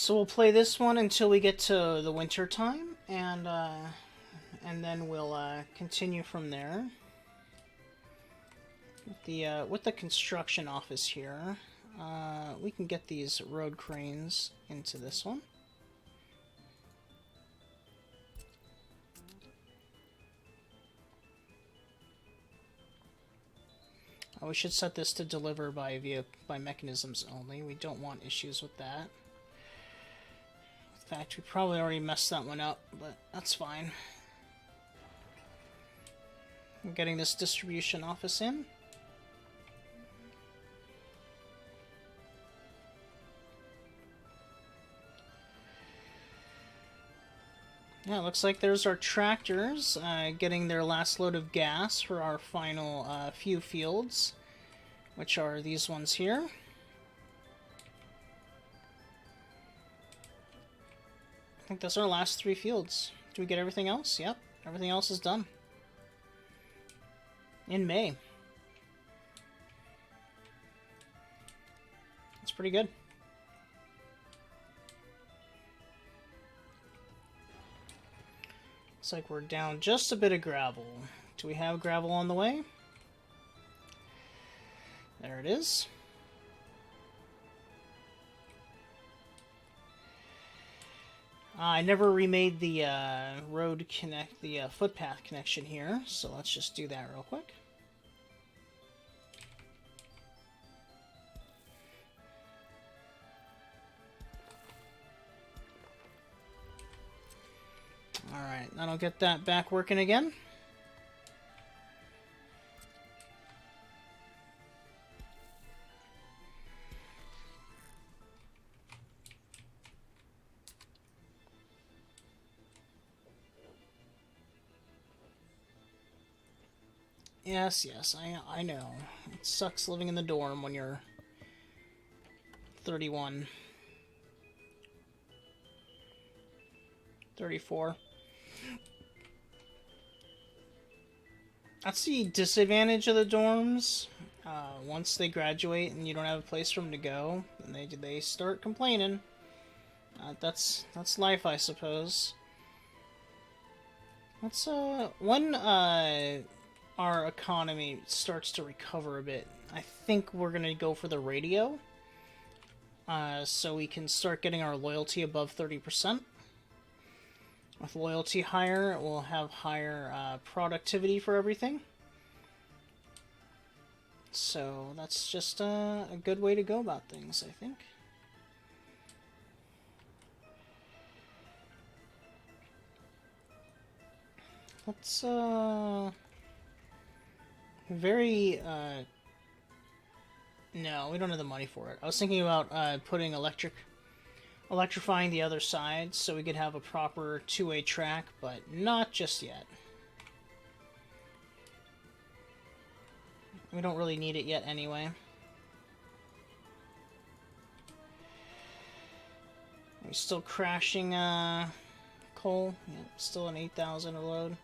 So we'll play this one until we get to the winter time, and then we'll continue from there. With the construction office here, we can get these road cranes into this one. We should set this to deliver by mechanisms only. We don't want issues with that. In fact, we probably already messed that one up, but that's fine. I'm getting this distribution office in. Yeah, it looks like there's our tractors getting their last load of gas for our final few fields, which are these ones here. I think those are our last 3 fields. Do we get everything else? Yep, everything else is done. In May. That's pretty good. Looks like we're down just a bit of gravel. Do we have gravel on the way? There it is. I never remade the footpath connection here, so let's just do that real quick. Alright, that'll get that back working again. Yes, I know. It sucks living in the dorm when you're 31. 34. That's the disadvantage of the dorms. Once they graduate and you don't have a place for them to go, then they start complaining. That's life, I suppose. Let's when our economy starts to recover a bit, I think we're gonna go for the radio. So we can start getting our loyalty above 30%. With loyalty higher, we'll have higher productivity for everything. So that's just a good way to go about things, I think. Let's no, we don't have the money for it. I was thinking about putting electrifying the other side so we could have a proper two-way track, but not just yet. We don't really need it yet anyway. We're still crashing coal. Yep, still an 8,000 a load.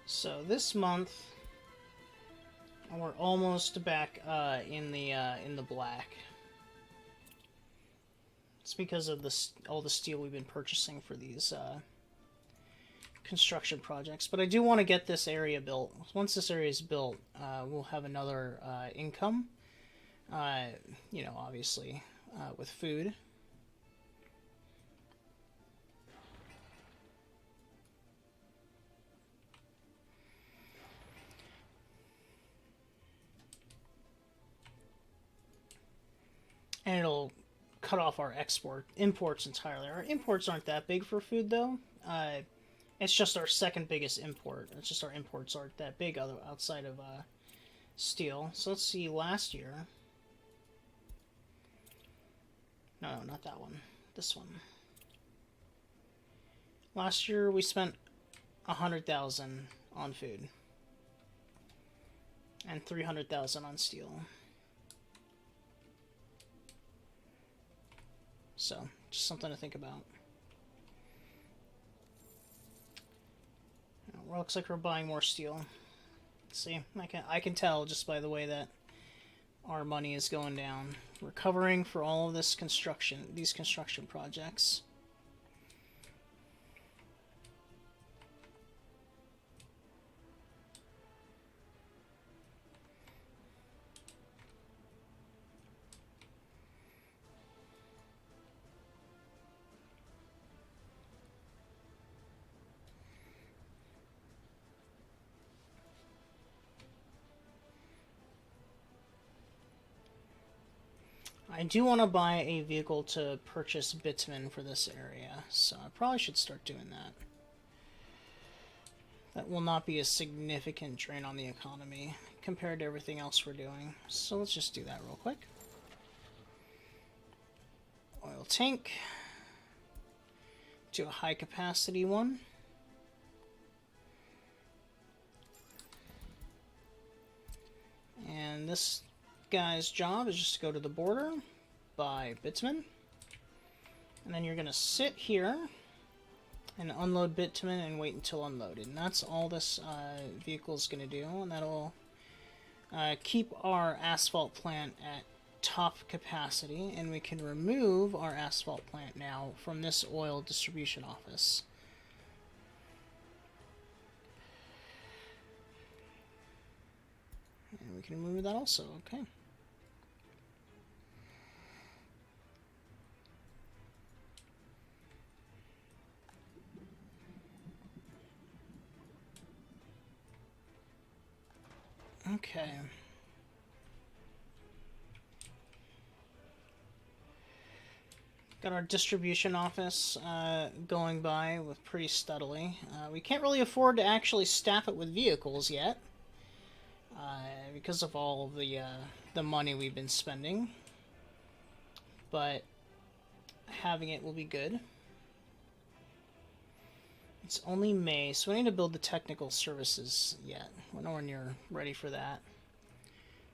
So this month we're almost back in the black. It's because of all the steel we've been purchasing for these construction projects. But I do want to get this area built. Once this area is built, we'll have another income. You know, obviously, with food. And it'll cut off our imports entirely. Our imports aren't that big for food, though. It's just our second biggest import. It's just our imports aren't that big outside of steel. So let's see, last year... No, not that one. This one. Last year we spent 100,000 on food. And 300,000 on steel. So, just something to think about. Well, looks like we're buying more steel. See, I can tell just by the way that our money is going down. We're covering for all of these construction projects. I do want to buy a vehicle to purchase bitumen for this area, so I probably should start doing that. That will not be a significant drain on the economy compared to everything else we're doing. So let's just do that real quick. Oil tank. Do a high capacity one. And this guy's job is just to go to the border, buy bitumen, and then you're going to sit here and unload bitumen and wait until unloaded. And that's all this vehicle is going to do, and that'll keep our asphalt plant at top capacity, and we can remove our asphalt plant now from this oil distribution office. And we can remove that also, okay. Okay. Got our distribution office going by with pretty steadily. We can't really afford to actually staff it with vehicles yet because of all of the money we've been spending. But having it will be good. It's only May, so we need to build the technical services yet. We're nowhere near ready for that.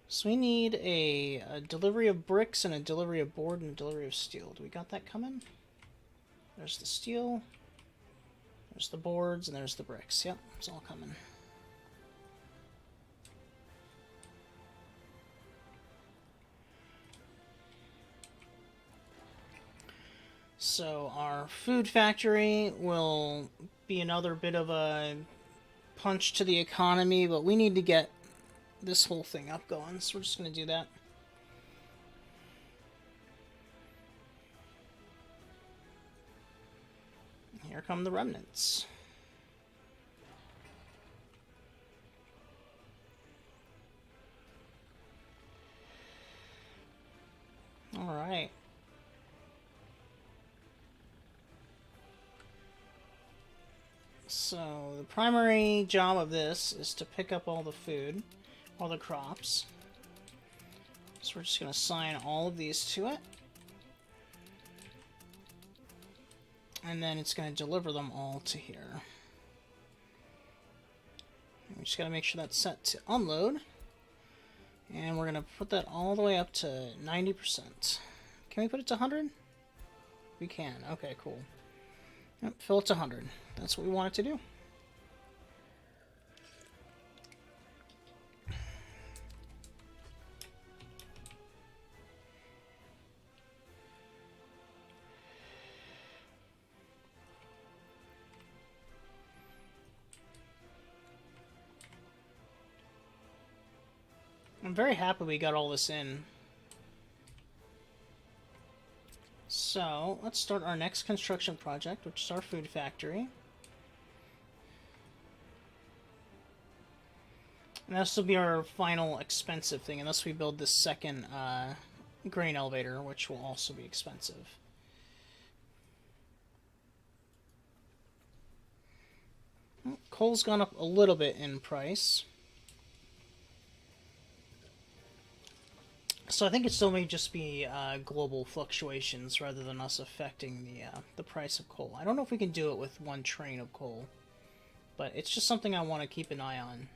So we need a delivery of bricks and a delivery of board and a delivery of steel. Do we got that coming? There's the steel, there's the boards, and there's the bricks. Yep, it's all coming. So our food factory will be another bit of a punch to the economy, but we need to get this whole thing up going, so we're just going to do that. Here come the remnants. All right. So the primary job of this is to pick up all the food, all the crops. So we're just going to assign all of these to it. And then it's going to deliver them all to here. And we just got to make sure that's set to unload. And we're going to put that all the way up to 90%. Can we put it to 100? We can. Okay, cool. Yep, fill it to 100. That's what we want it to do. I'm very happy we got all this in. So, let's start our next construction project, which is our food factory. And this will be our final expensive thing, unless we build this second grain elevator, which will also be expensive. Well, coal's gone up a little bit in price. So I think it still may just be global fluctuations rather than us affecting the price of coal. I don't know if we can do it with one train of coal, but it's just something I want to keep an eye on.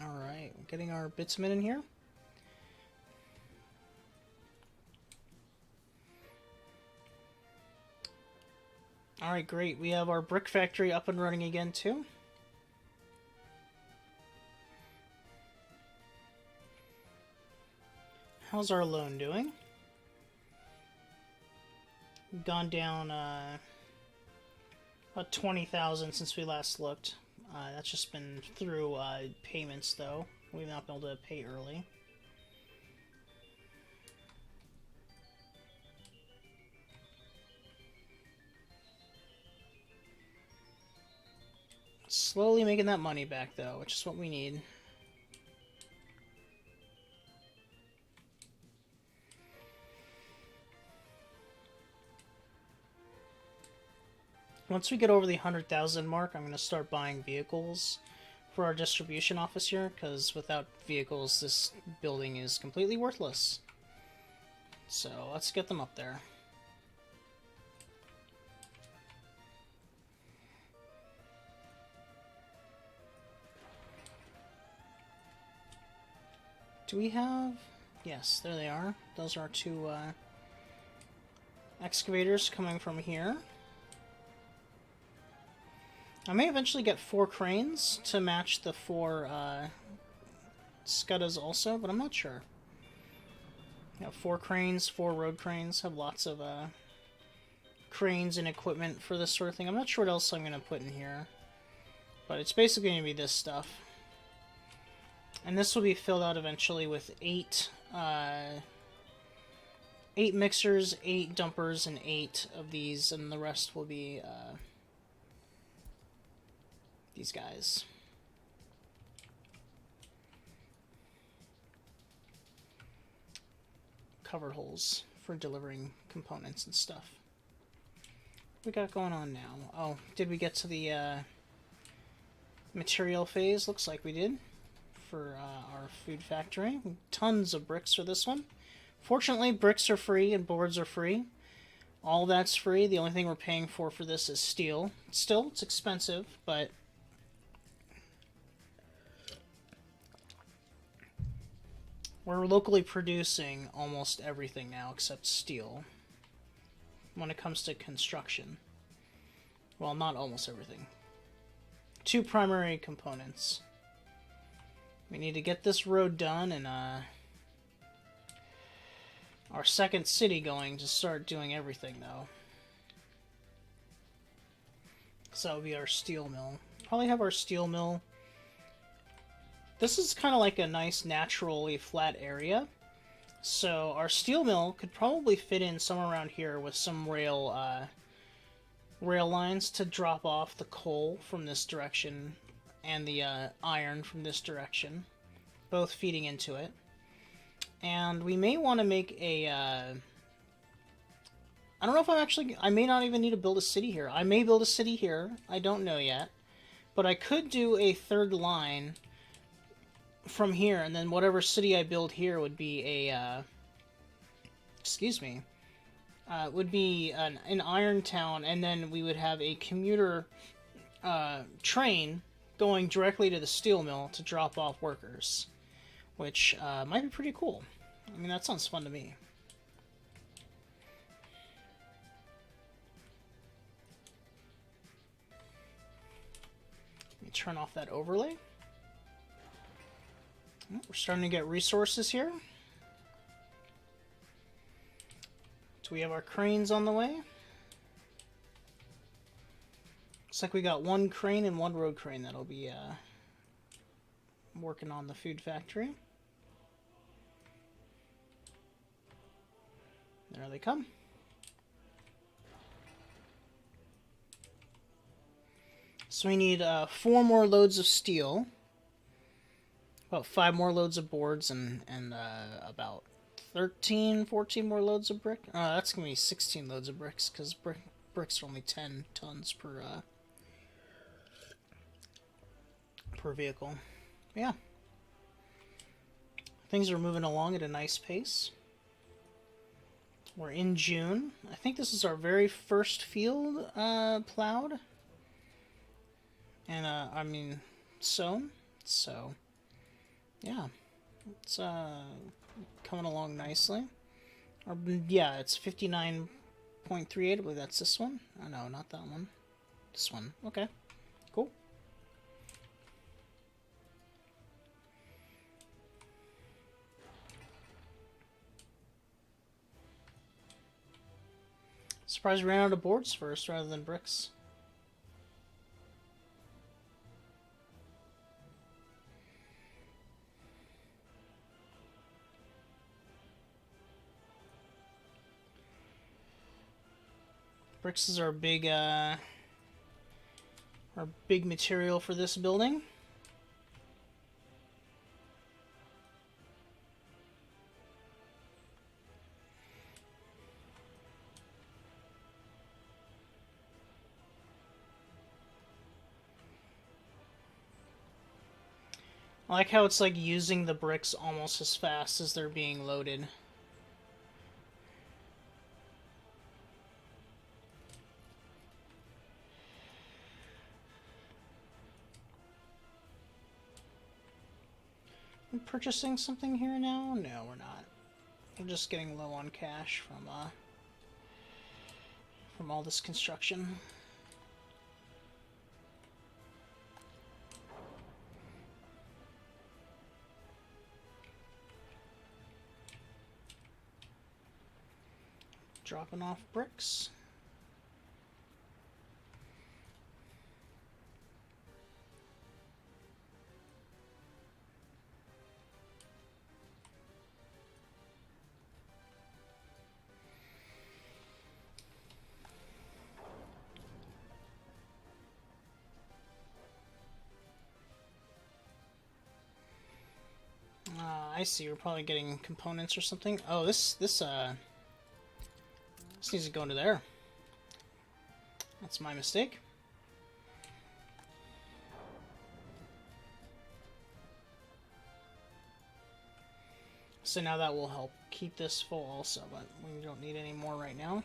Alright, we're getting our bitumen in here. Alright, great. We have our brick factory up and running again, too. how's our loan doing? We've gone down about 20,000 since we last looked. That's just been through payments, though. We've not been able to pay early. Slowly making that money back, though, which is what we need. Once we get over the 100,000 mark, I'm going to start buying vehicles for our distribution office here, because without vehicles, this building is completely worthless. So let's get them up there. Do we have... Yes, there they are. Those are two excavators coming from here. I may eventually get 4 cranes to match the 4 scudas also, but I'm not sure. You know, 4 cranes, 4 road cranes, have lots of cranes and equipment for this sort of thing. I'm not sure what else I'm going to put in here, but it's basically going to be this stuff. And this will be filled out eventually with 8 mixers, 8 dumpers, and 8 of these, and the rest will be these guys. Cover holes for delivering components and stuff. What we got going on now? Oh, did we get to the material phase? Looks like we did. For our food factory. Tons of bricks for this one. Fortunately, bricks are free and boards are free. All that's free. The only thing we're paying for this is steel. Still, it's expensive, but we're locally producing almost everything now except steel when it comes to construction. Well, not almost everything. 2 primary components. We need to get this road done and our second city going to start doing everything, though. So that would be our steel mill. Probably have our steel mill. This is kind of like a nice naturally flat area. So our steel mill could probably fit in somewhere around here with some rail lines to drop off the coal from this direction and the iron from this direction, both feeding into it. And we may want to make a... I don't know if I may not even need to build a city here. I may build a city here. I don't know yet. But I could do a 3rd line from here, and then whatever city I build here would be a... would be an iron town, and then we would have a commuter train going directly to the steel mill to drop off workers, which might be pretty cool. I mean, that sounds fun to me. Let me turn off that overlay. Oh, we're starting to get resources here. So we have our cranes on the way. Looks like we got 1 crane and 1 road crane that'll be working on the food factory. There they come. So we need 4 more loads of steel, about 5 more loads of boards, and about 13, 14 more loads of brick. That's going to be 16 loads of bricks, because bricks are only 10 tons per vehicle. Yeah. Things are moving along at a nice pace. We're in June. I think this is our very first field plowed. And, sown. So, yeah. It's coming along nicely. Yeah, it's 59.38. I believe that's this one. Oh, no, not that one. This one. Okay. Cool. surprised we ran out of boards first rather than bricks. Bricks is our big material for this building. I like how it's like using the bricks almost as fast as they're being loaded. We're purchasing something here now? No, we're not. We're just getting low on cash from all this construction. Dropping off bricks. I see. We're probably getting components or something. Oh, this needs to go into there. That's my mistake. So now that will help keep this full also, but we don't need any more right now.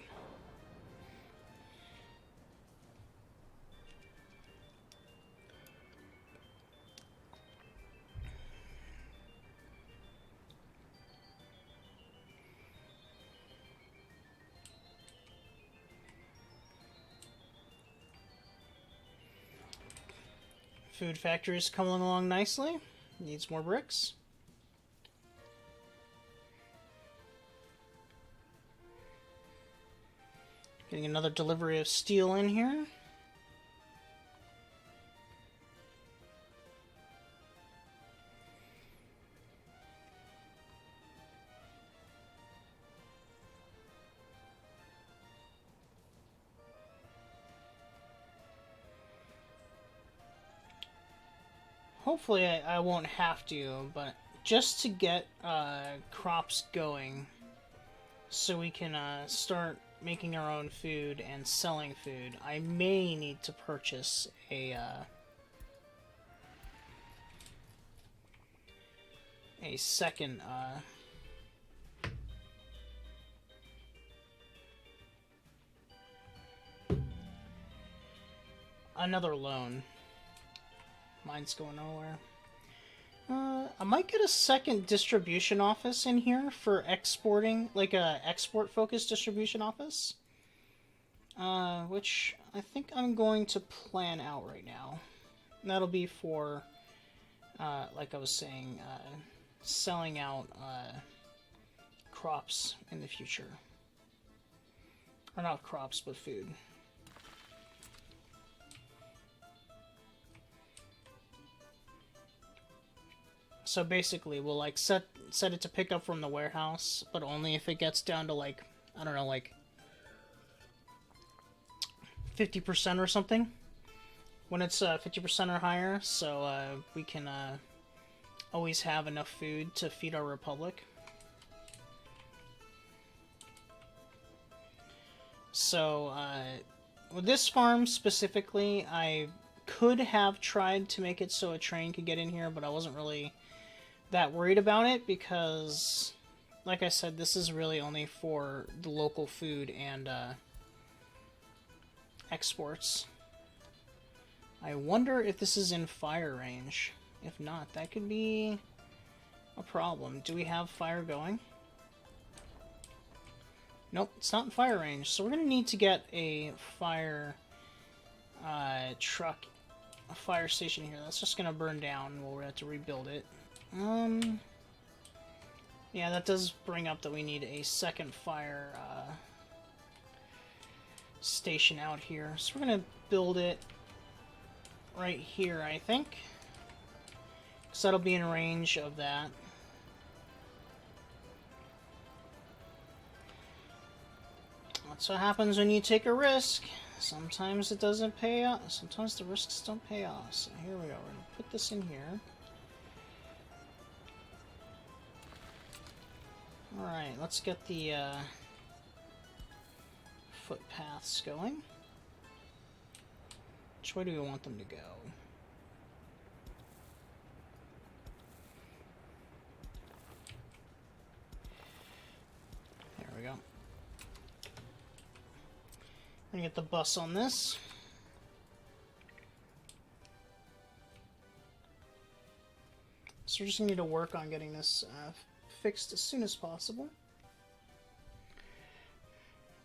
Food factory is coming along nicely. Needs more bricks. Getting another delivery of steel in here. Hopefully I won't have to, but just to get crops going so we can start making our own food and selling food, I may need to purchase a second another loan. Mine's going nowhere. I might get a second distribution office in here for exporting, like a export-focused distribution office. Which I think I'm going to plan out right now. And that'll be for, like I was saying, selling out crops in the future. Or not crops, but food. So basically, we'll like set it to pick up from the warehouse, but only if it gets down to like, I don't know, like 50% or something. When it's 50% or higher, so we can always have enough food to feed our republic. So with this farm specifically, I could have tried to make it so a train could get in here, but I wasn't really that worried about it because, like I said, this is really only for the local food and exports. I wonder if this is in fire range. If not, that could be a problem. Do we have fire going? Nope, it's not in fire range. So we're going to need to get a fire truck, a fire station here. That's just going to burn down. We'll have to rebuild it. Yeah, that does bring up that we need a second fire station out here. So we're going to build it right here, I think. Because that'll be in range of that. That's what happens when you take a risk. Sometimes it doesn't pay off. Sometimes the risks don't pay off. So here we go. We're going to put this in here. Alright, let's get the footpaths going. Which way do we want them to go? There we go. I'm gonna get the bus on this. So we're just gonna need to work on getting this fixed as soon as possible.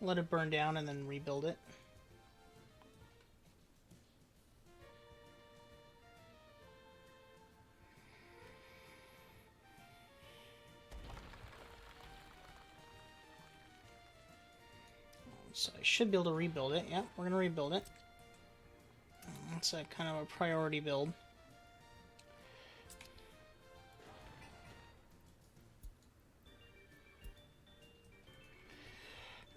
Let it burn down and then rebuild it. So I should be able to rebuild it. Yep, we're gonna rebuild it. That's a kind of a priority build.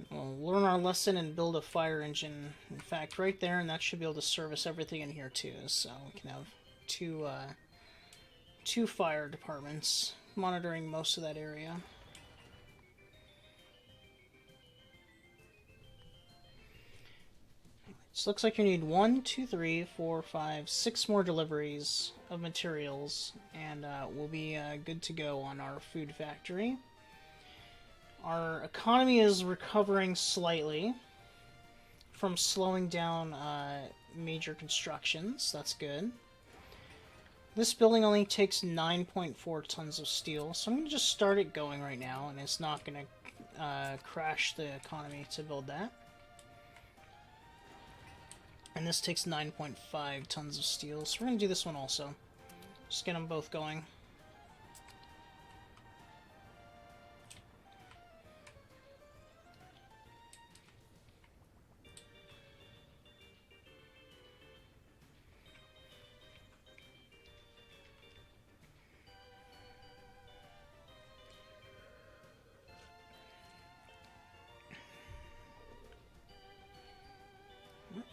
We'll learn our lesson and build a fire engine. In fact, right there, and that should be able to service everything in here too. So we can have two fire departments monitoring most of that area. So it looks like you need 1, 2, 3, 4, 5, 6 more deliveries of materials, and we'll be good to go on our food factory. Our economy is recovering slightly from slowing down major constructions. That's good. This building only takes 9.4 tons of steel, so I'm going to just start it going right now, and it's not going to crash the economy to build that. And this takes 9.5 tons of steel, so we're going to do this one also. Just get them both going.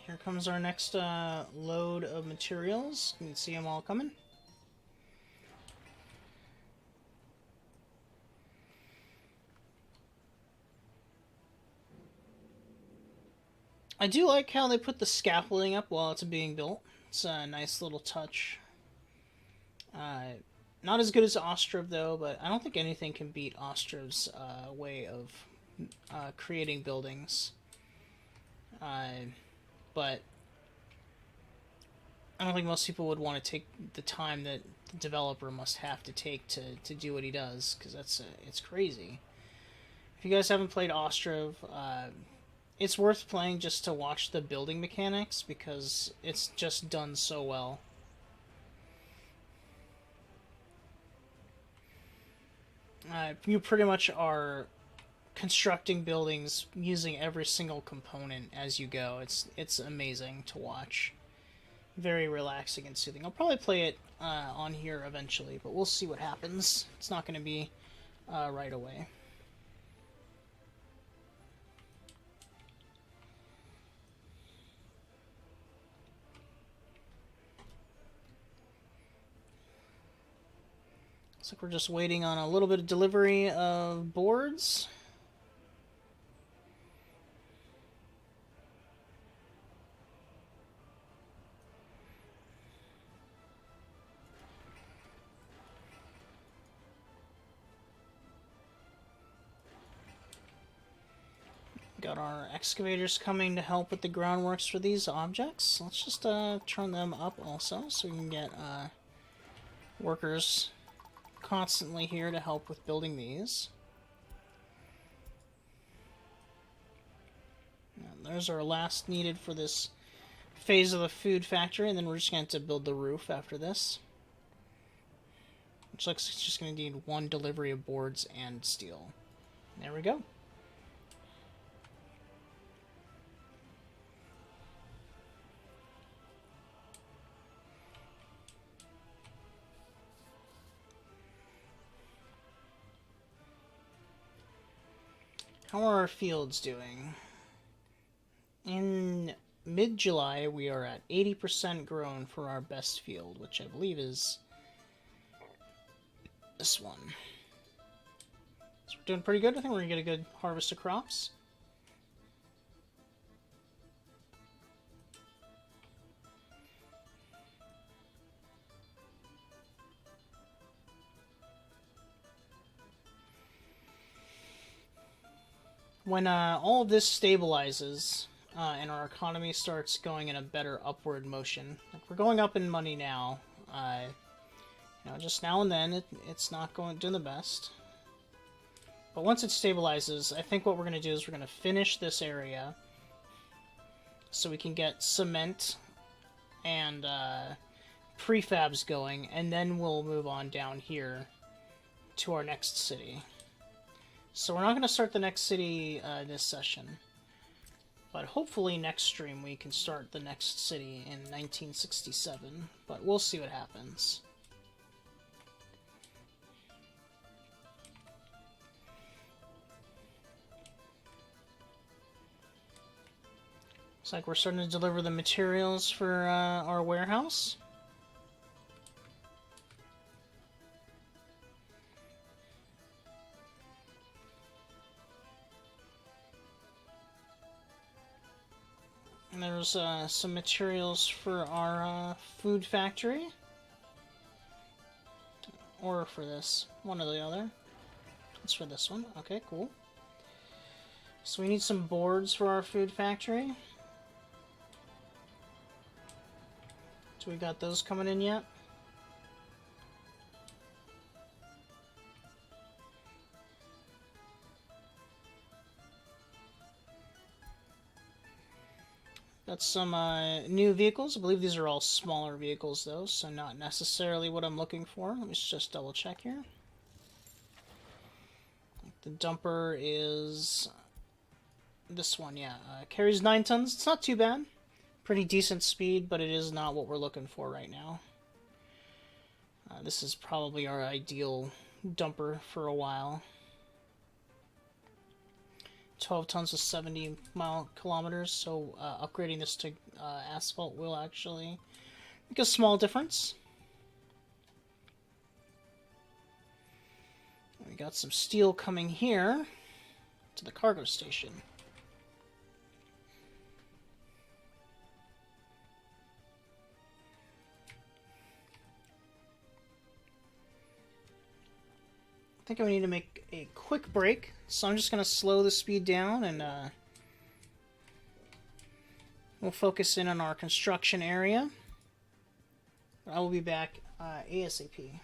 Here comes our next load of materials. You can see them all coming. I do like how they put the scaffolding up while it's being built. It's a nice little touch. Not as good as Ostrov though, but I don't think anything can beat Ostrov's way of creating buildings. But I don't think most people would want to take the time that the developer must have to take to do what he does, because it's crazy. If you guys haven't played Ostrov, it's worth playing just to watch the building mechanics, because it's just done so well. You pretty much are constructing buildings using every single component as you go. It's amazing to watch. Very relaxing and soothing. I'll probably play it on here eventually, but we'll see what happens. It's not going to be right away. Looks like we're just waiting on a little bit of delivery of boards. Got our excavators coming to help with the groundworks for these objects. Let's just turn them up also, so we can get workers constantly here to help with building these. And there's our last needed for this phase of the food factory, and then we're just going to build the roof after this. Which looks like it's just going to need 1 delivery of boards and steel. There we go. how are our fields doing? In mid-July, we are at 80% grown for our best field, which I believe is this one. So we're doing pretty good. I think we're going to get a good harvest of crops. When all of this stabilizes and our economy starts going in a better upward motion, like we're going up in money now, just now and then it's not doing the best. But once it stabilizes, I think what we're going to do is we're going to finish this area so we can get cement and prefabs going, and then we'll move on down here to our next city. So we're not going to start the next city this session, but hopefully next stream we can start the next city in 1967, but we'll see what happens. Looks like we're starting to deliver the materials for our warehouse. And there's some materials for our food factory. Or for this. One or the other. It's for this one. Okay, cool. So we need some boards for our food factory. So we got those coming in yet? Got some new vehicles. I believe these are all smaller vehicles, though, so not necessarily what I'm looking for. Let me just double check here. The dumper is this one, yeah. Carries 9 tons. It's not too bad. Pretty decent speed, but it is not what we're looking for right now. This is probably our ideal dumper for a while. 12 tons of 70 kilometers, so upgrading this to asphalt will actually make a small difference. We got some steel coming here to the cargo station. I think I need to make a quick break, so I'm just going to slow the speed down and we'll focus in on our construction area. I will be back ASAP.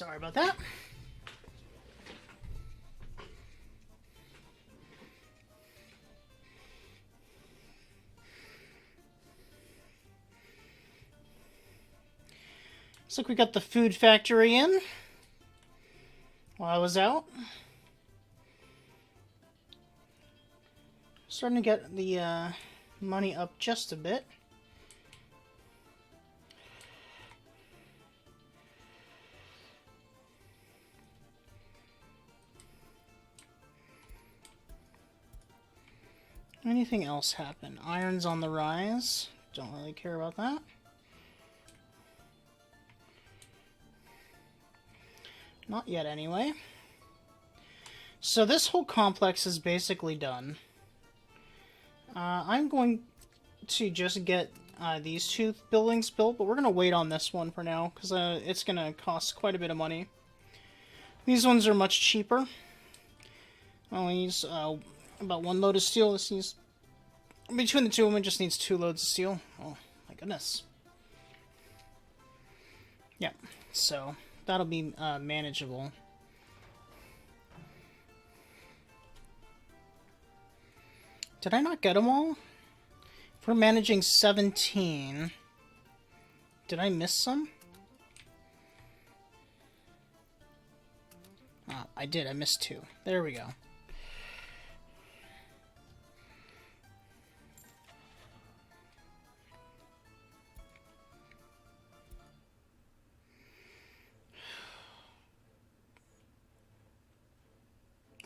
Sorry about that. Looks like we got the food factory in while I was out. Starting to get the money up just a bit. Anything else happen? Iron's on the rise. Don't really care about that. Not yet, anyway. So this whole complex is basically done. I'm going to just get these two buildings built, but we're going to wait on this one for now, because it's going to cost quite a bit of money. These ones are much cheaper. Only use about 1 load of steel. This needs, between the two of them, it just needs 2 loads of steel. Oh, my goodness. Yep, so that'll be manageable. Did I not get them all? If we're managing 17, did I miss some? Oh, I did. I missed 2. There we go.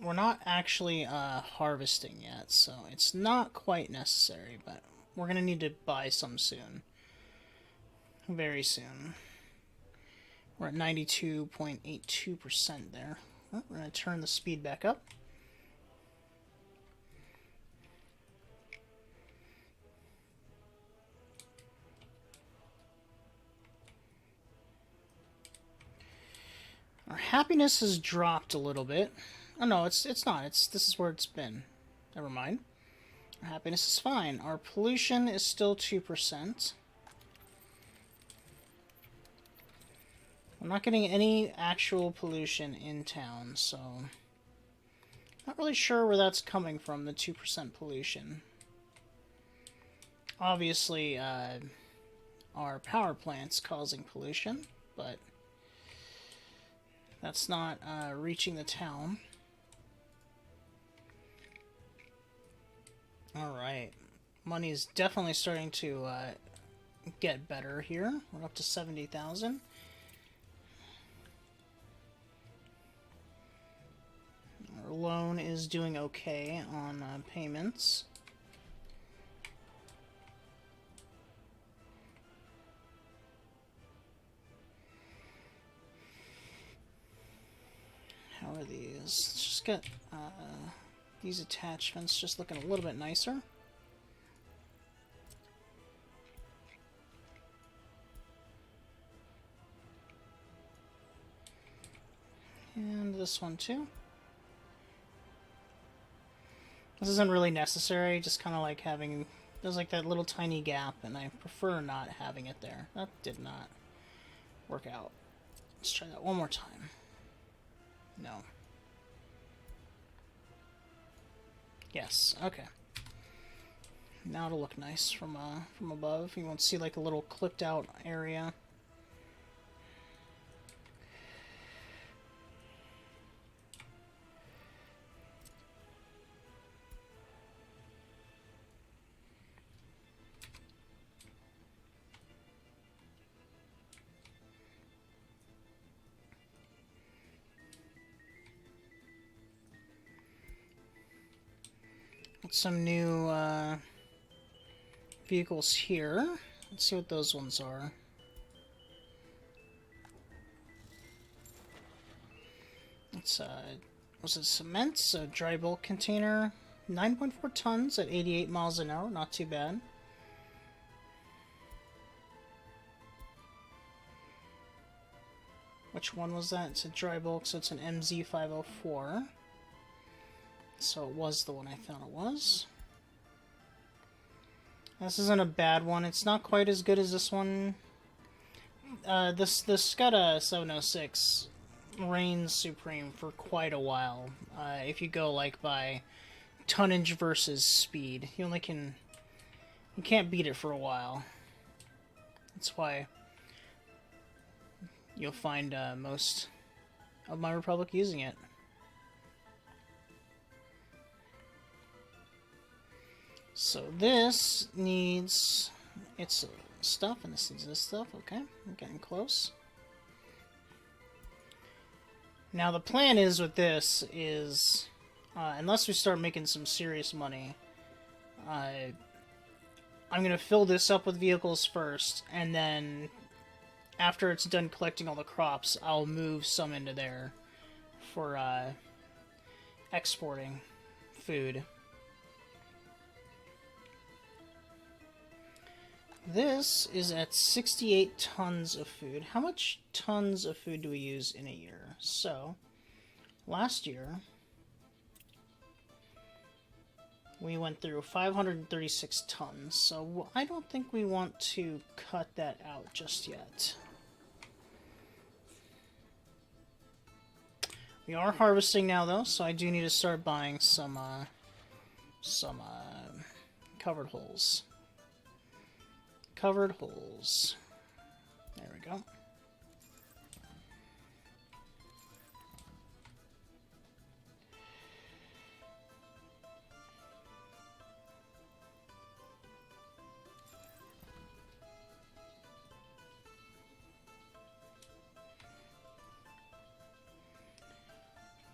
We're not actually harvesting yet, so it's not quite necessary, but we're going to need to buy some soon. Very soon. We're at 92.82% there. Oh, we're going to turn the speed back up. Our happiness has dropped a little bit. Oh no, it's not. This is where it's been. Never mind. Our happiness is fine. Our pollution is still 2%. I'm not getting any actual pollution in town, so not really sure where that's coming from, the 2% pollution. Obviously, our power plant's causing pollution, but that's not reaching the town. Alright, money is definitely starting to get better here. We're up to 70,000. Our loan is doing okay on payments. How are these? Let's just get these attachments just looking a little bit nicer. And this one too. This isn't really necessary, just kind of like having, there's like that little tiny gap, and I prefer not having it there. That did not work out. Let's try that one more time. No. Yes, okay. Now it'll look nice from above. You won't see like a little clipped out area. Some new vehicles here. Let's see what those ones are. It's was it cement? So dry bulk container, 9.4 tons at 88 miles an hour. Not too bad. Which one was that? It's a dry bulk, so it's an MZ504. So it was the one I thought it was. This isn't a bad one. It's not quite as good as this one. This got a 706 reigns supreme for quite a while. If you go like by tonnage versus speed, you can't beat it for a while. That's why you'll find most of my Republic using it. So this needs its stuff, and this needs this stuff. Okay, I'm getting close. Now the plan is with this is, unless we start making some serious money, I'm going to fill this up with vehicles first, and then after it's done collecting all the crops, I'll move some into there for exporting food. This is at 68 tons of food. How much tons of food do we use in a year? So, last year, we went through 536 tons. So, I don't think we want to cut that out just yet. We are harvesting now, though, so I do need to start buying some covered holes. Covered holes. There we go.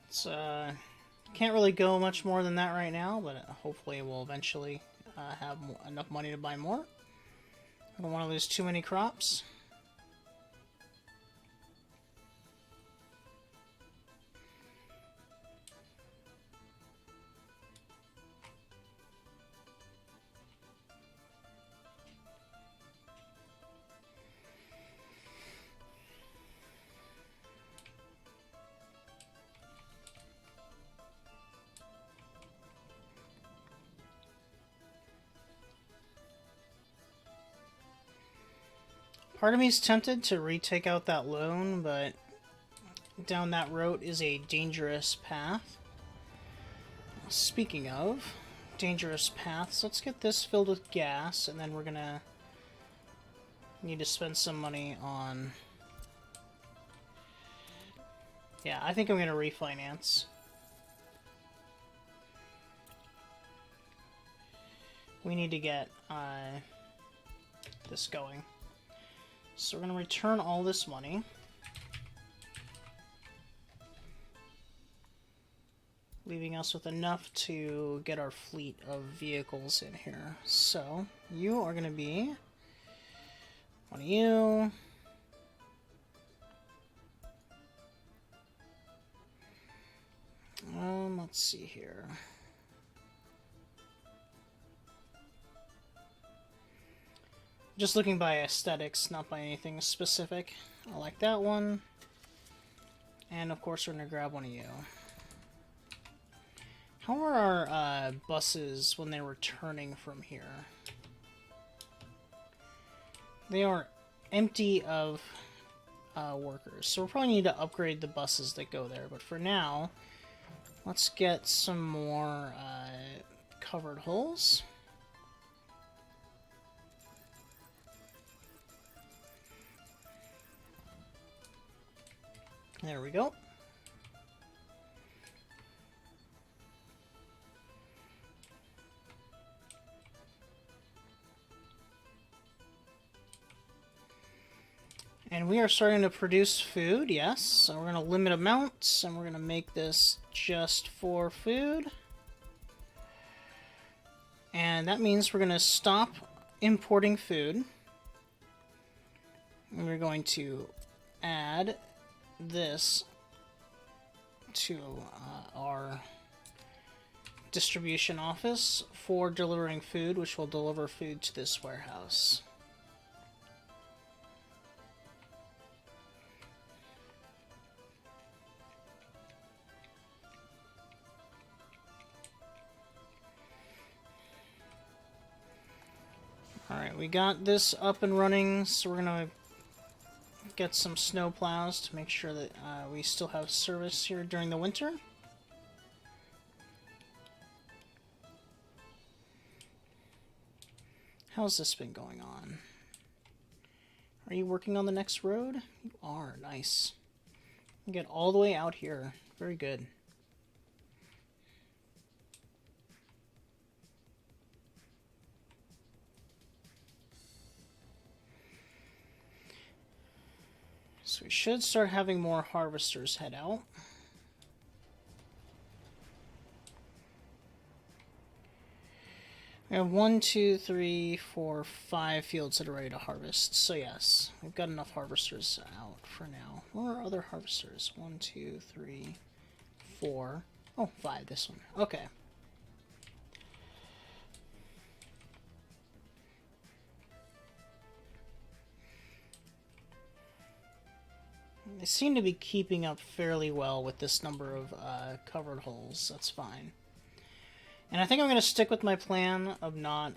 It's can't really go much more than that right now, but hopefully we'll eventually have enough money to buy more. I don't want to lose too many crops. Part of me is tempted to retake out that loan, but down that road is a dangerous path. Speaking of dangerous paths, let's get this filled with gas, and then we're gonna need to spend some money on... Yeah, I think I'm gonna refinance. We need to get this going. So we're going to return all this money. Leaving us with enough to get our fleet of vehicles in here. So, you are going to be one of you. Let's see here. Just looking by aesthetics, not by anything specific. I like that one. And of course we're going to grab one of you. How are our buses when they're returning from here? They are empty of workers. So we'll probably need to upgrade the buses that go there. But for now, let's get some more covered holes. There we go. And we are starting to produce food, yes. So we're going to limit amounts, and we're going to make this just for food. And that means we're going to stop importing food. And we're going to add this to our distribution office for delivering food, which will deliver food to this warehouse. Alright, we got this up and running, so we're gonna get some snow plows to make sure that we still have service here during the winter. How's this been going on? Are you working on the next road? You are. Nice. You get all the way out here. Very good. So we should start having more harvesters head out. We have 1, 2, 3, 4, 5 fields that are ready to harvest. So yes, we've got enough harvesters out for now. Where are other harvesters? 1, 2, 3, 4. Oh, 5, this one. Okay. They seem to be keeping up fairly well with this number of covered holes. That's fine. And I think I'm going to stick with my plan of not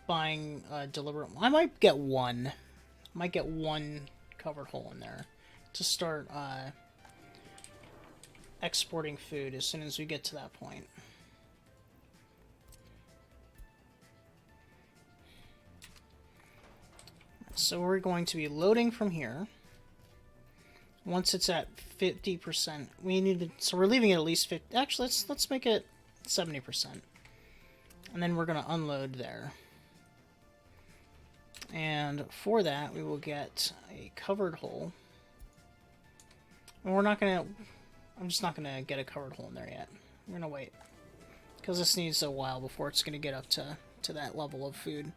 buying deliberate. I might get one. I might get one covered hole in there to start exporting food as soon as we get to that point. So we're going to be loading from here. Once it's at 50%, we need to. So we're leaving it at least 50. Actually, let's make it 70%, and then we're gonna unload there. And for that, we will get a covered hole. And we're not gonna. I'm just not gonna get a covered hole in there yet. We're gonna wait because this needs a while before it's gonna get up to that level of food.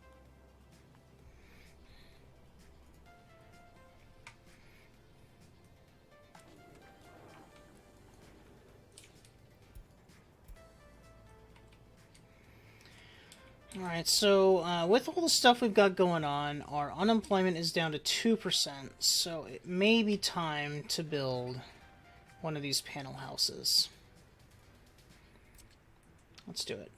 Alright, so with all the stuff we've got going on, our unemployment is down to 2%, so it may be time to build one of these panel houses. Let's do it.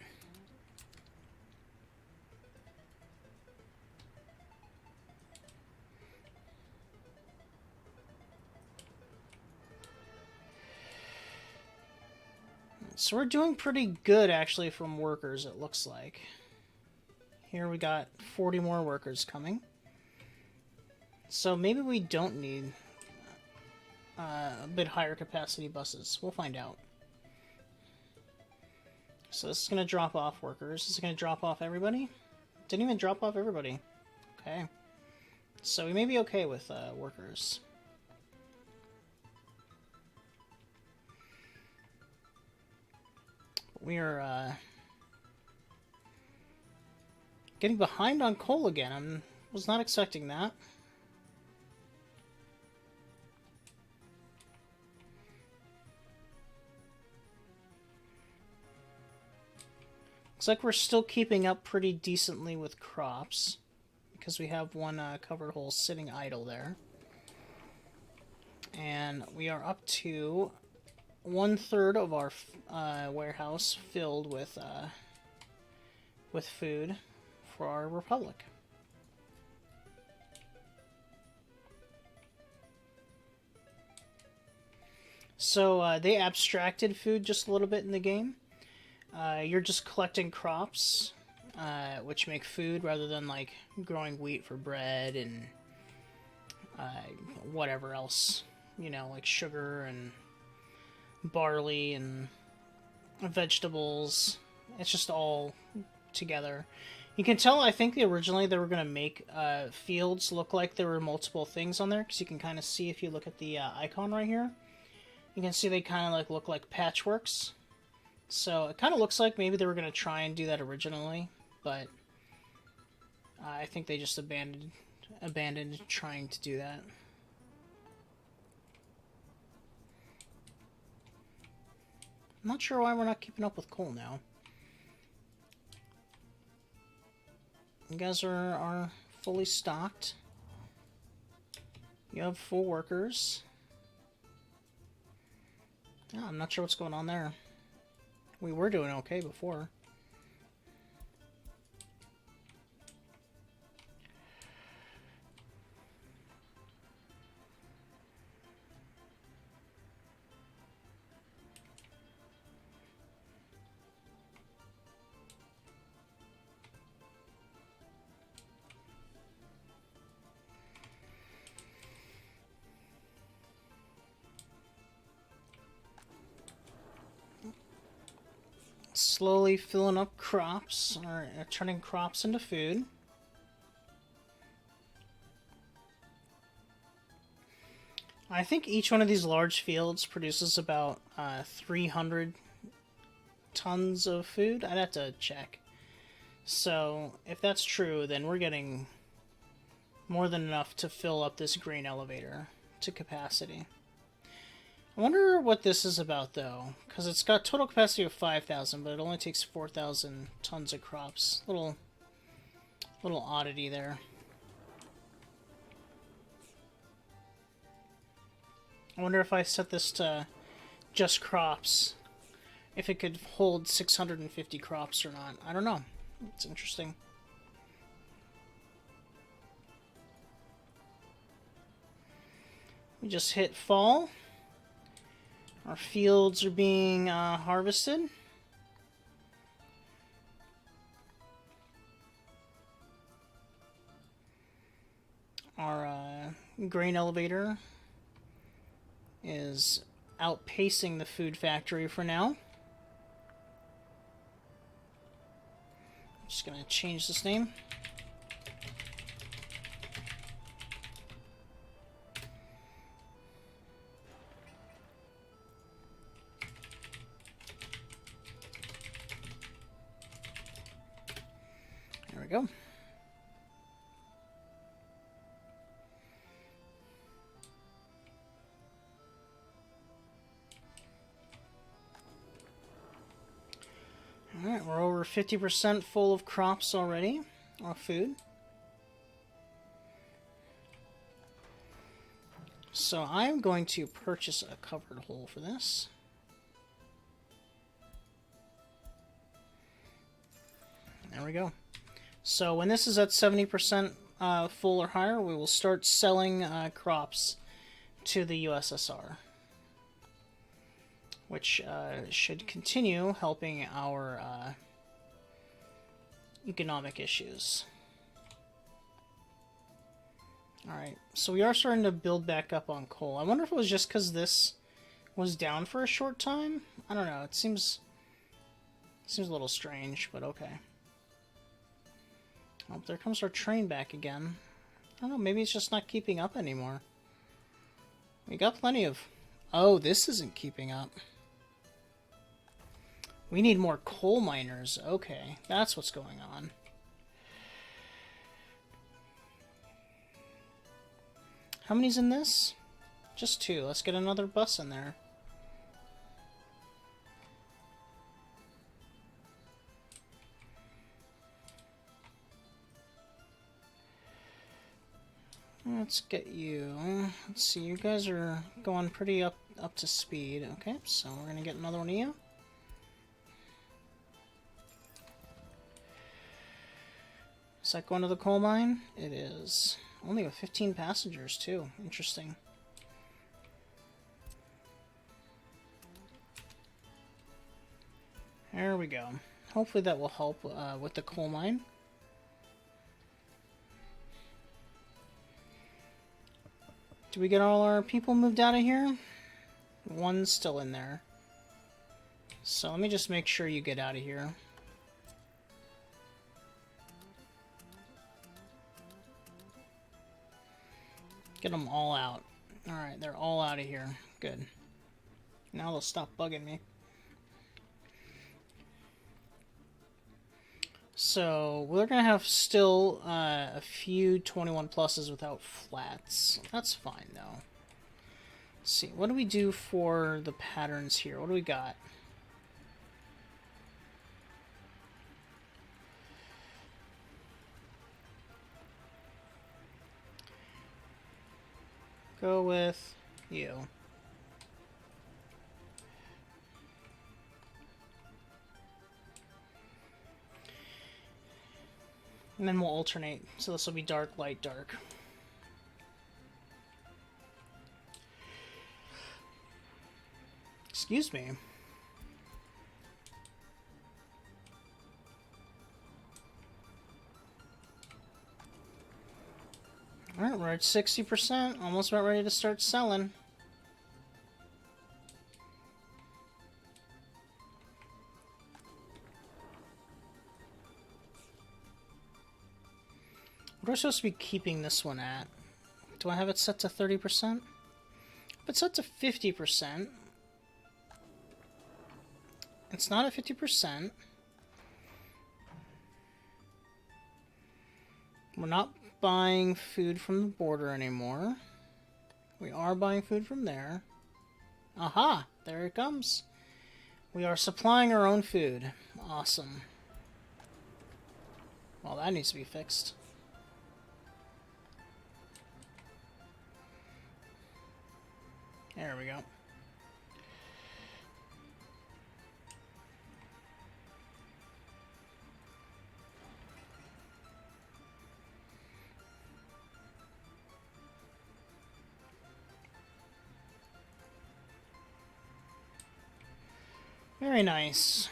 So we're doing pretty good, actually, from workers, it looks like. Here we got 40 more workers coming. So maybe we don't need a bit higher capacity buses. We'll find out. So this is going to drop off workers. Is it going to drop off everybody? Didn't even drop off everybody. Okay. So we may be okay with workers. We are getting behind on coal again. I was not expecting that. Looks like we're still keeping up pretty decently with crops because we have one covered hole sitting idle there. And we are up to 1/3 of our warehouse filled with food for our republic. So they abstracted food just a little bit in the game. You're just collecting crops, which make food rather than like growing wheat for bread and whatever else, you know, like sugar and barley and vegetables. It's just all together. You can tell, I think originally they were going to make fields look like there were multiple things on there, because you can kind of see if you look at the icon right here. You can see they kind of like look like patchworks. So it kind of looks like maybe they were going to try and do that originally, but I think they just abandoned trying to do that. I'm not sure why we're not keeping up with coal now. You guys are fully stocked. You have full workers. Yeah, I'm not sure what's going on there. We were doing okay before. slowly filling up crops, or turning crops into food. I think each one of these large fields produces about 300 tons of food. I'd have to check. So, if that's true, then we're getting more than enough to fill up this grain elevator to capacity. I wonder what this is about, though, because it's got total capacity of 5,000, but it only takes 4,000 tons of crops. Little oddity there. I wonder if I set this to just crops, if it could hold 650 crops or not. I don't know. It's interesting. We just hit fall. Our fields are being harvested. Our grain elevator is outpacing the food factory for now. Just gonna change this name. There we go. Alright, we're over 50% full of crops already, or food. So I'm going to purchase a covered hole for this. There we go. So when this is at 70% full or higher, we will start selling crops to the USSR, which should continue helping our economic issues. Alright, so we are starting to build back up on coal. I wonder if it was just because this was down for a short time? I don't know, it seems a little strange, but okay. Oh, there comes our train back again. I don't know, maybe it's just not keeping up anymore. We got plenty of... Oh, this isn't keeping up. We need more coal miners. Okay, that's what's going on. How many's in this? Just 2. Let's get another bus in there. Let's get you. Let's see, you guys are going pretty up to speed. Okay, so we're gonna get another one of you. Is that going to the coal mine? It is. Only with 15 passengers, too. Interesting. There we go. Hopefully that will help with the coal mine. Do we get all our people moved out of here? One's still in there. So let me just make sure you get out of here. Get them all out. Alright, they're all out of here. Good. Now they'll stop bugging me. So, we're going to have still a few 21 pluses without flats. That's fine, though. Let's see, what do we do for the patterns here? What do we got? Go with you. And then we'll alternate. So this will be dark, light, dark. Excuse me. Alright, we're at 60%. Almost about ready to start selling. What am I supposed to be keeping this one at? Do I have it set to 30%? If it's set to 50%, it's not at 50%. We're not buying food from the border anymore. We are buying food from there. Aha! There it comes. We are supplying our own food. Awesome. Well, that needs to be fixed. There we go. Very nice.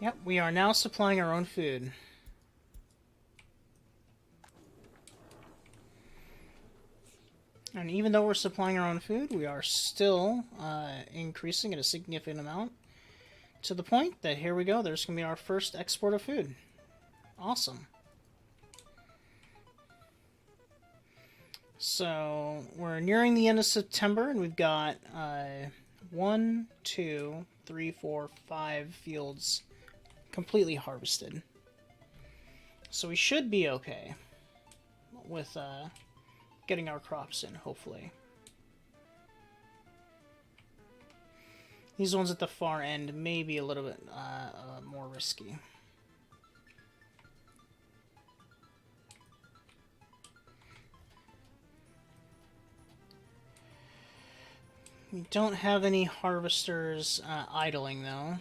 Yep, we are now supplying our own food. And even though we're supplying our own food, we are still increasing at a significant amount. To the point that here we go, there's going to be our first export of food. Awesome. So we're nearing the end of September, and we've got 1, 2, 3, 4, 5 fields completely harvested. So we should be okay with getting our crops in, hopefully. These ones at the far end may be a little bit more risky. We don't have any harvesters idling, though.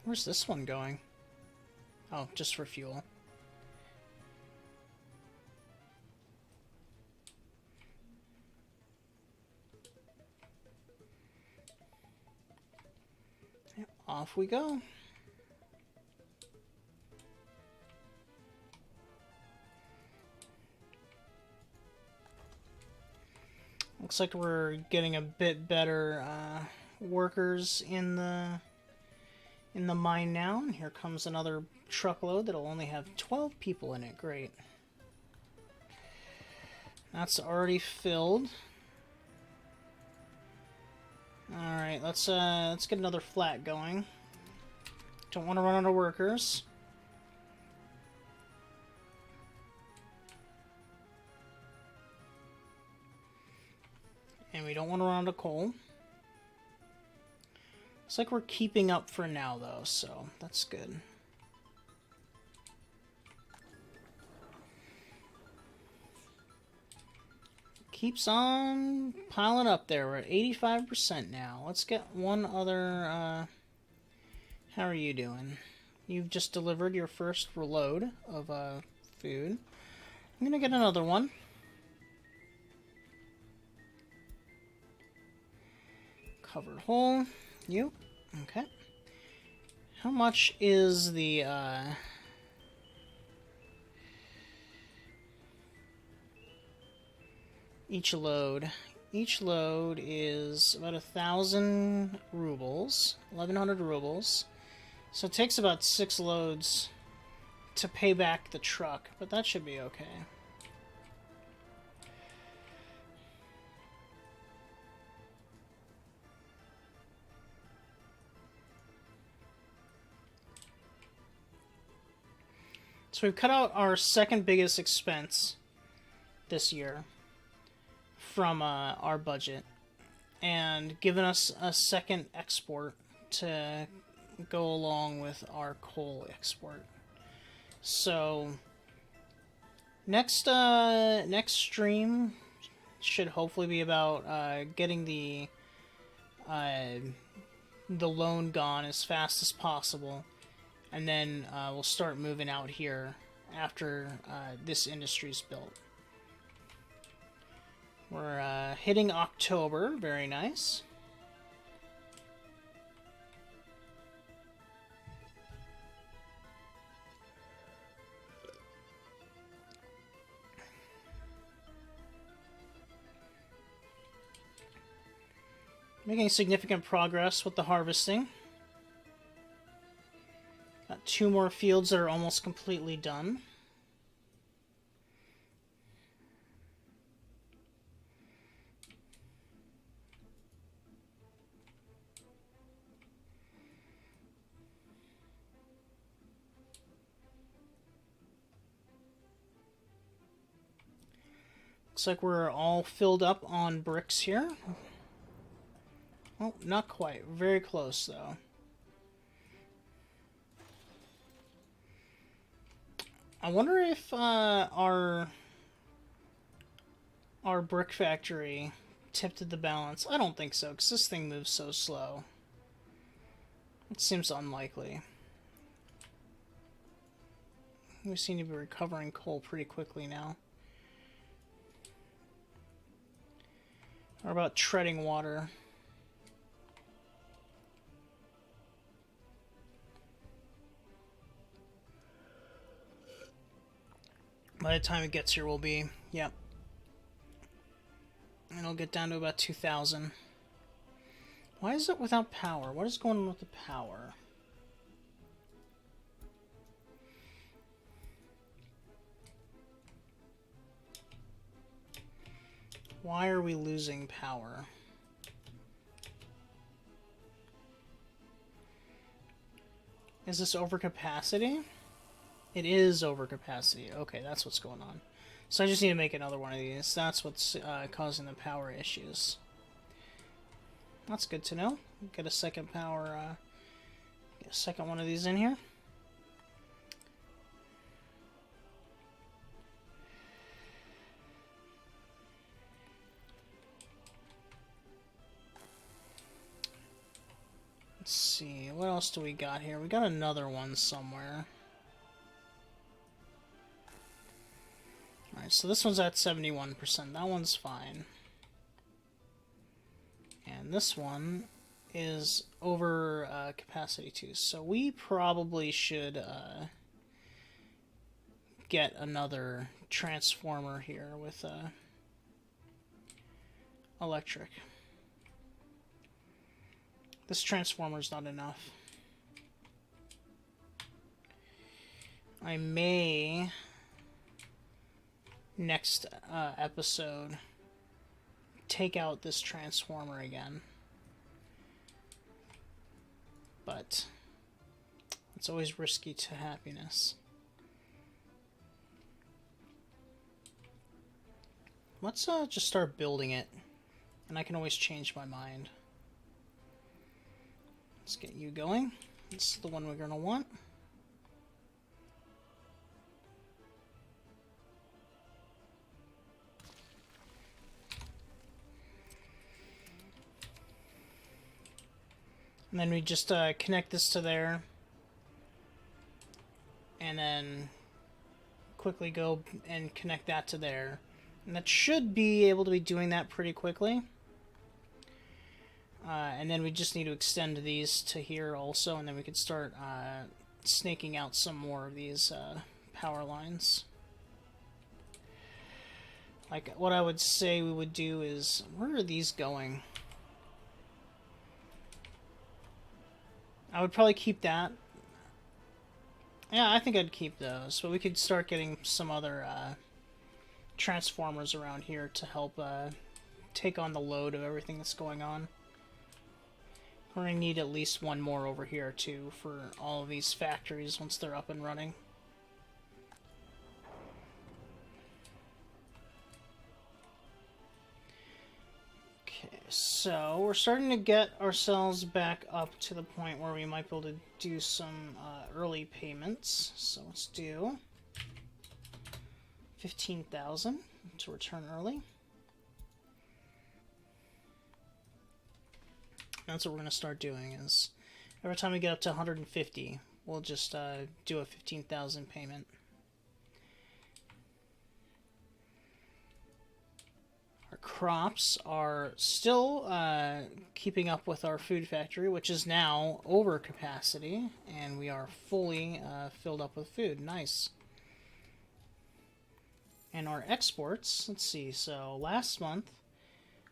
Where's this one going? Oh, just for fuel. Yep, off we go. Looks like we're getting a bit better workers in the mine now. And here comes another truckload that'll only have 12 people in it. Great. That's already filled. All right, let's get another flat going. Don't want to run out of workers. And we don't want to run out of coal. Looks like we're keeping up for now, though, so that's good. Keeps on piling up there. We're at 85% now. Let's get one other... how are you doing? You've just delivered your first reload of food. I'm gonna get another one. Covered hole. You. Okay. How much is the each load? Each load is about 1,000 rubles, 1,100 rubles. So it takes about 6 loads to pay back the truck, but that should be okay. So we've cut out our second biggest expense this year from our budget and given us a second export to go along with our coal export. So next stream should hopefully be about getting the loan gone as fast as possible. And then we'll start moving out here after this industry's built. We're hitting October. Very nice. Making significant progress with the harvesting. Got 2 more fields that are almost completely done. Looks like we're all filled up on bricks here. Oh, not quite. Very close, though. I wonder if our brick factory tipped the balance. I don't think so, because this thing moves so slow. It seems unlikely. We seem to be recovering coal pretty quickly now. Or about treading water. By the time it gets here, we'll be, yep. And it'll get down to about 2,000. Why is it without power? What is going on with the power? Why are we losing power? Is this overcapacity? It is overcapacity. Okay, that's what's going on. So I just need to make another one of these. That's what's causing the power issues. That's good to know. Get a second power, get a second one of these in here. Let's see, what else do we got here? We got another one somewhere. Alright, so this one's at 71%. That one's fine. And this one is over capacity too. So we probably should get another transformer here with electric. This transformer's not enough. I may, next episode, take out this transformer again. But it's always risky to happiness. Let's just start building it, and I can always change my mind. Let's get you going. This is the one we're going to want. And then we just connect this to there. And then quickly go and connect that to there. And that should be able to be doing that pretty quickly. And then we just need to extend these to here also, and then we could start snaking out some more of these power lines. Like, what I would say we would do is, where are these going? I would probably keep that. Yeah, I think I'd keep those, but we could start getting some other transformers around here to help take on the load of everything that's going on. We're going to need at least one more over here, too, for all of these factories once they're up and running. Okay, so we're starting to get ourselves back up to the point where we might be able to do some early payments. So let's do 15,000 to return early. That's what we're going to start doing, is every time we get up to 150, we'll just do a 15,000 payment. Our crops are still keeping up with our food factory, which is now over capacity, and we are fully filled up with food. Nice. And our exports, let's see, so last month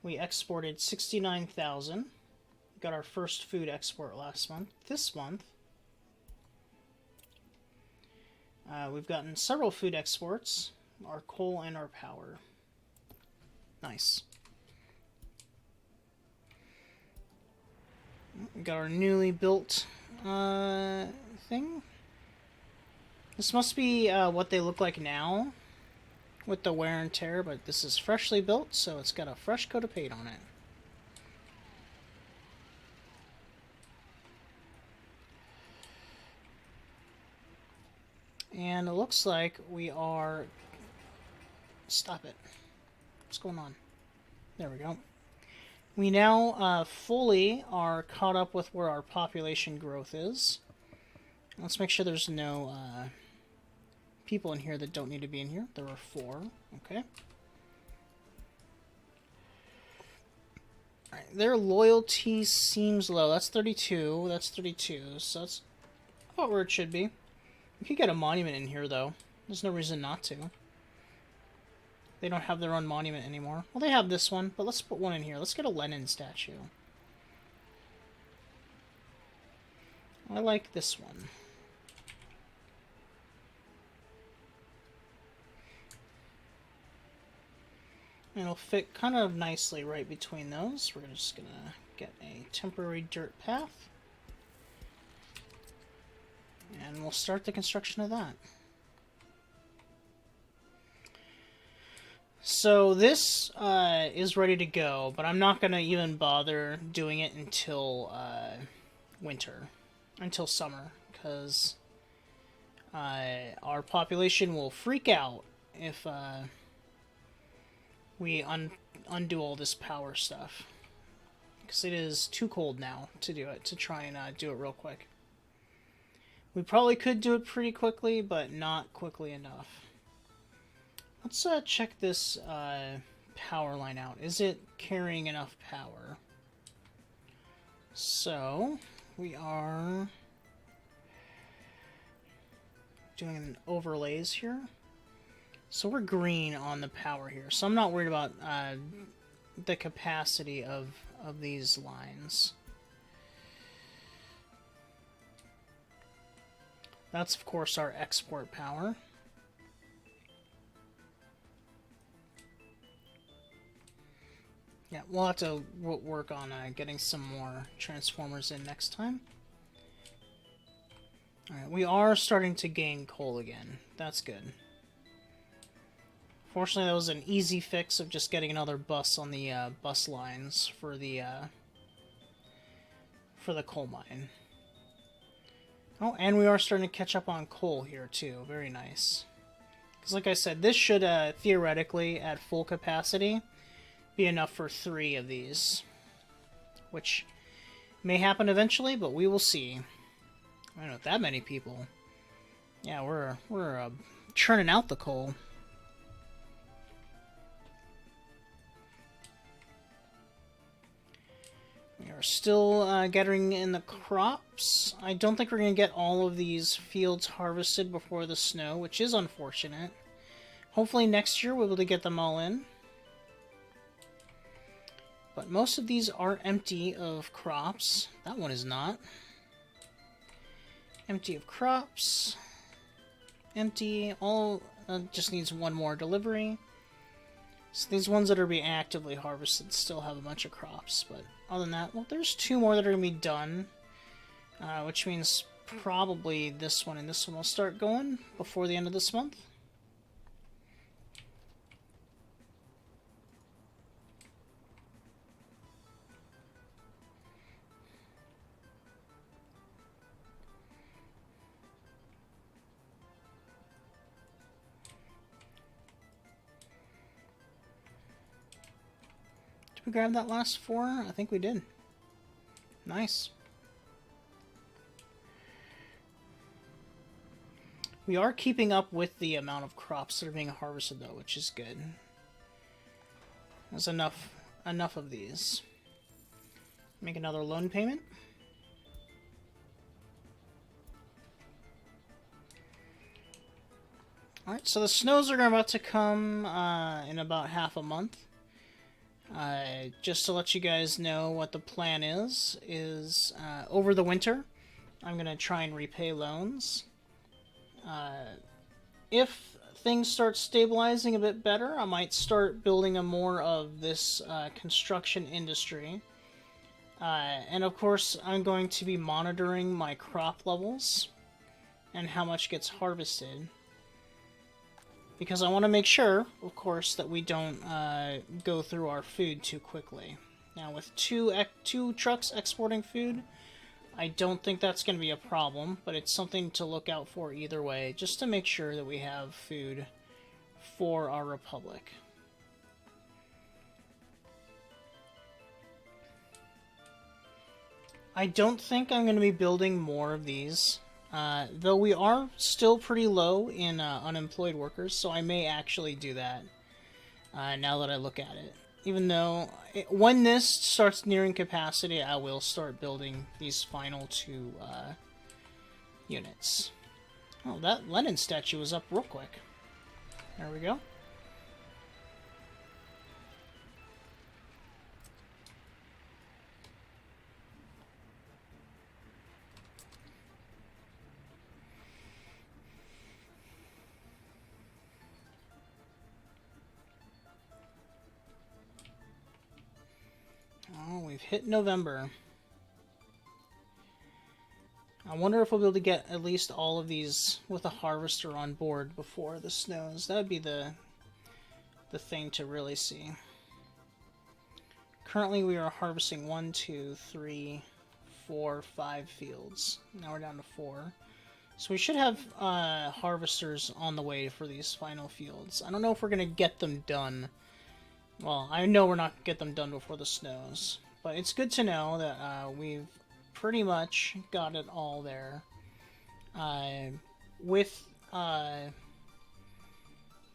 we exported 69,000. Got our first food export last month. This month, we've gotten several food exports, our coal and our power. Nice. We got our newly built thing. This must be what they look like now with the wear and tear, but this is freshly built, so it's got a fresh coat of paint on it. And it looks like we are... Stop it. What's going on? There we go. We now fully are caught up with where our population growth is. Let's make sure there's no people in here that don't need to be in here. There are 4. Okay. Alright, their loyalty seems low. That's 32. That's 32. So that's about where it should be. We could get a monument in here, though. There's no reason not to. They don't have their own monument anymore. Well, they have this one, but let's put one in here. Let's get a Lenin statue. I like this one. And it'll fit kind of nicely right between those. We're just going to get a temporary dirt path. And we'll start the construction of that. So this is ready to go, but I'm not going to even bother doing it until winter, until summer, because our population will freak out if we undo all this power stuff. Because it is too cold now to do it, to try and do it real quick. We probably could do it pretty quickly, but not quickly enough. Let's check this power line out. Is it carrying enough power? So, we are doing overlays here. So we're green on the power here. So I'm not worried about the capacity of these lines. That's, of course, our export power. Yeah, we'll have to work on getting some more transformers in next time. Alright, we are starting to gain coal again. That's good. Fortunately, that was an easy fix of just getting another bus on the bus lines for the coal mine. Oh, and we are starting to catch up on coal here, too. Very nice. Because, like I said, this should, theoretically, at full capacity, be enough for 3 of these. Which may happen eventually, but we will see. I don't know, that many people. Yeah, we're churning out the coal. We are still gathering in the crops. I don't think we're going to get all of these fields harvested before the snow, which is unfortunate. Hopefully next year we'll be able to get them all in. But most of these are empty of crops. That one is not. Empty of crops. Empty. All just needs one more delivery. So these ones that are being actively harvested still have a bunch of crops, but other than that, well, there's 2 more that are going to be done, which means probably this one and this one will start going before the end of this month. We grabbed that last 4? I think we did. Nice. We are keeping up with the amount of crops that are being harvested, though, which is good. There's enough of these. Make another loan payment. Alright, so the snows are about to come in about half a month. Just to let you guys know what the plan is over the winter, I'm going to try and repay loans. If things start stabilizing a bit better, I might start building a more of this construction industry. And of course, I'm going to be monitoring my crop levels and how much gets harvested. Because I want to make sure, of course, that we don't go through our food too quickly. Now, with two trucks exporting food, I don't think that's going to be a problem, but it's something to look out for either way, just to make sure that we have food for our republic. I don't think I'm going to be building more of these. Though we are still pretty low in unemployed workers, so I may actually do that now that I look at it. Even though, when this starts nearing capacity, I will start building these final two units. Oh, that Lenin statue was up real quick. There we go. Oh, we've hit November. I wonder if we'll be able to get at least all of these with a harvester on board before the snows. That would be the thing to really see. Currently we are harvesting 1, 2, 3, 4, 5 fields. Now we're down to 4. So we should have harvesters on the way for these final fields. I don't know if we're going to get them done. Well, I know we're not going to get them done before the snows. But it's good to know that we've pretty much got it all there. With the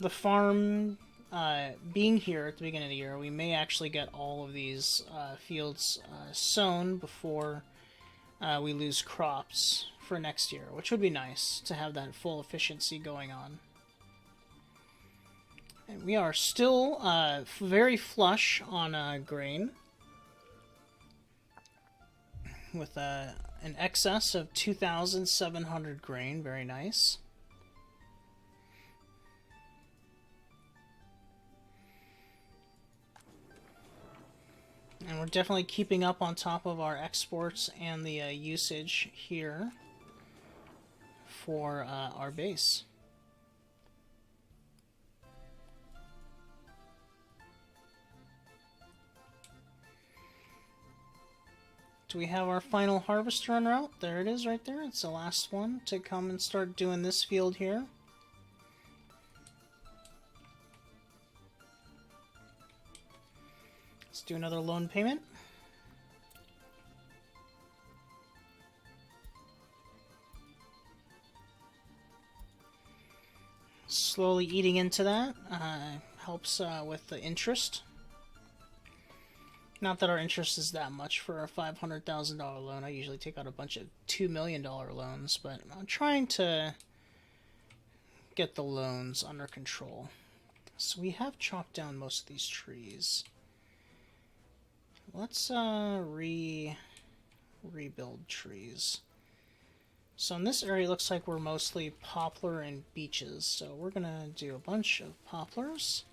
farm being here at the beginning of the year, we may actually get all of these fields sown before we lose crops for next year, which would be nice to have that full efficiency going on. And we are still very flush on grain, with an excess of 2,700 grain. Very nice. And we're definitely keeping up on top of our exports and the usage here for our base. Do we have our final harvester en route? There it is right there. It's the last one to come and start doing this field here. Let's do another loan payment. Slowly eating into that helps with the interest. Not that our interest is that much for a $500,000 loan. I usually take out a bunch of $2 million loans, but I'm trying to get the loans under control. So we have chopped down most of these trees. Let's rebuild trees. So in this area, it looks like we're mostly poplar and beeches. So we're gonna do a bunch of poplars.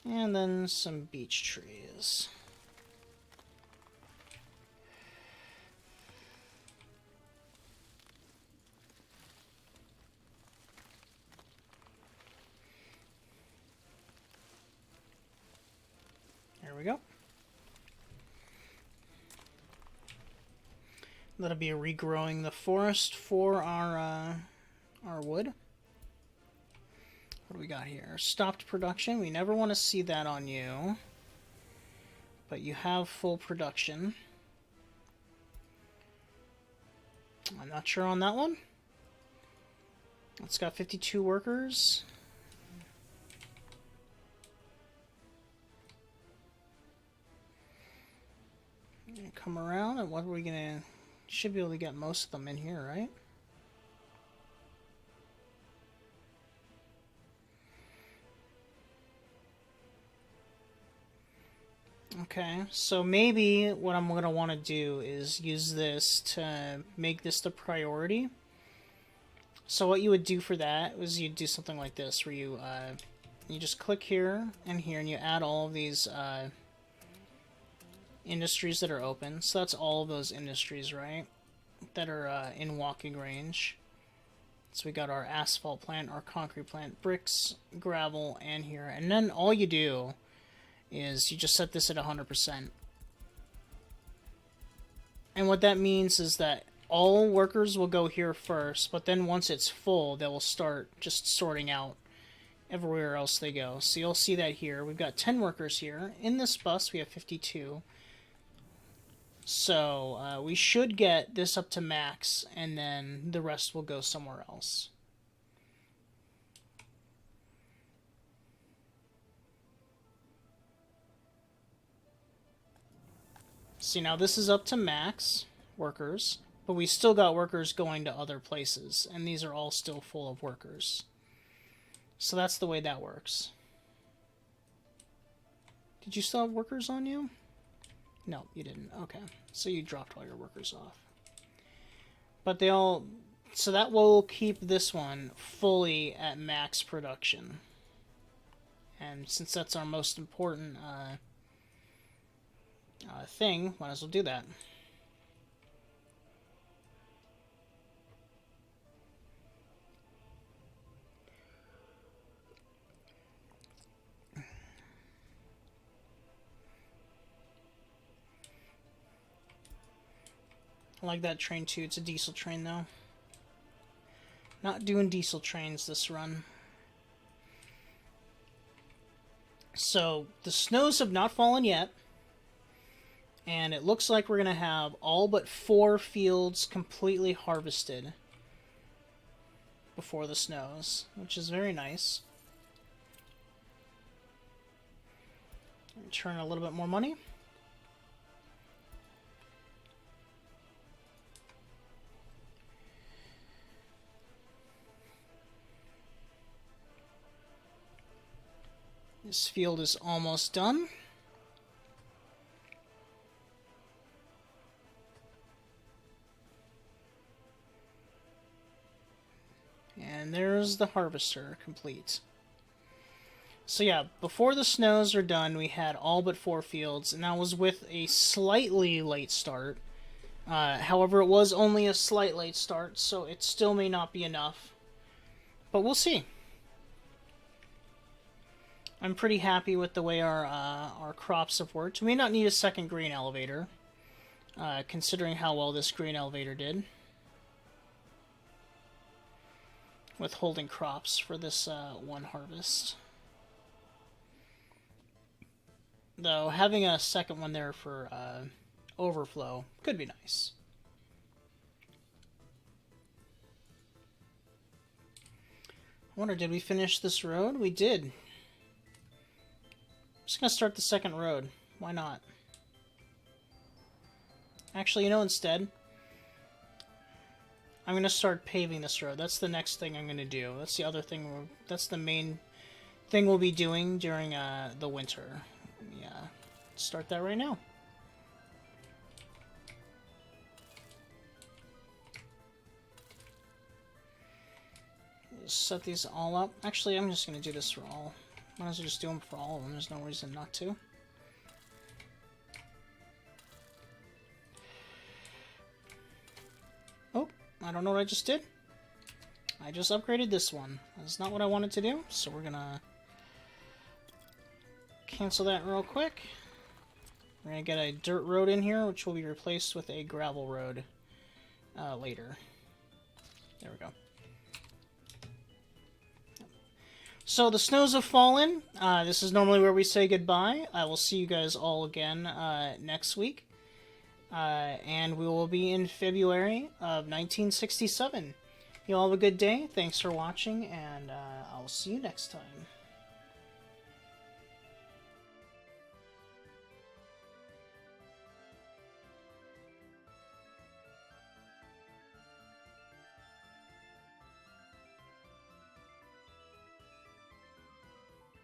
And then some beech trees. There we go. That'll be regrowing the forest for our wood. What do we got here? Stopped production. We never want to see that on you. But you have full production. I'm not sure on that one. It's got 52 workers. Come around, and what are we gonna... Should be able to get most of them in here, right? Okay, so maybe what I'm going to want to do is use this to make this the priority. So what you would do for that is you'd do something like this, where you just click here, and you add all of these industries that are open. So that's all of those industries, right, that are in walking range. So we got our asphalt plant, our concrete plant, bricks, gravel, and here. And then all you do is you just set this at 100%. And what that means is that all workers will go here first, but then once it's full, they will start just sorting out everywhere else they go. So you'll see that here. We've got 10 workers here. In this bus, we have 52. So we should get this up to max, and then the rest will go somewhere else. See, now this is up to max workers, but we still got workers going to other places, and these are all still full of workers. So that's the way that works. Did you still have workers on you? No, you didn't. Okay. So you dropped all your workers off. But they all... So that will keep this one fully at max production. And since that's our most important thing, might as well do that. I like that train too. It's a diesel train though. Not doing diesel trains this run. So the snows have not fallen yet. And it looks like we're going to have all but 4 fields completely harvested before the snows, which is very nice. Turn a little bit more money. This field is almost done. And there's the harvester complete. So yeah, before the snows are done, we had all but 4 fields, and that was with a slightly late start. However, it was only a slight late start, so it still may not be enough. But we'll see. I'm pretty happy with the way our crops have worked. We may not need a second grain elevator, considering how well this grain elevator did with holding crops for this one harvest. Though having a second one there for overflow could be nice. I wonder, did we finish this road? We did. I'm just gonna start the second road. Why not? Actually, you know, instead, I'm gonna start paving this road. That's the next thing I'm gonna do. That's the other thing. That's the main thing we'll be doing during the winter. Yeah, start that right now. Set these all up. Actually, I'm just gonna do this for all. Might as well just do them for all of them. There's no reason not to. Oh, I don't know what I just did. I just upgraded this one. That's not what I wanted to do, so we're gonna cancel that real quick. We're gonna get a dirt road in here, which will be replaced with a gravel road later. There we go. So the snows have fallen. This is normally where we say goodbye. I will see you guys all again next week. And we will be in February of 1967. You all have a good day. Thanks for watching, and I'll see you next time.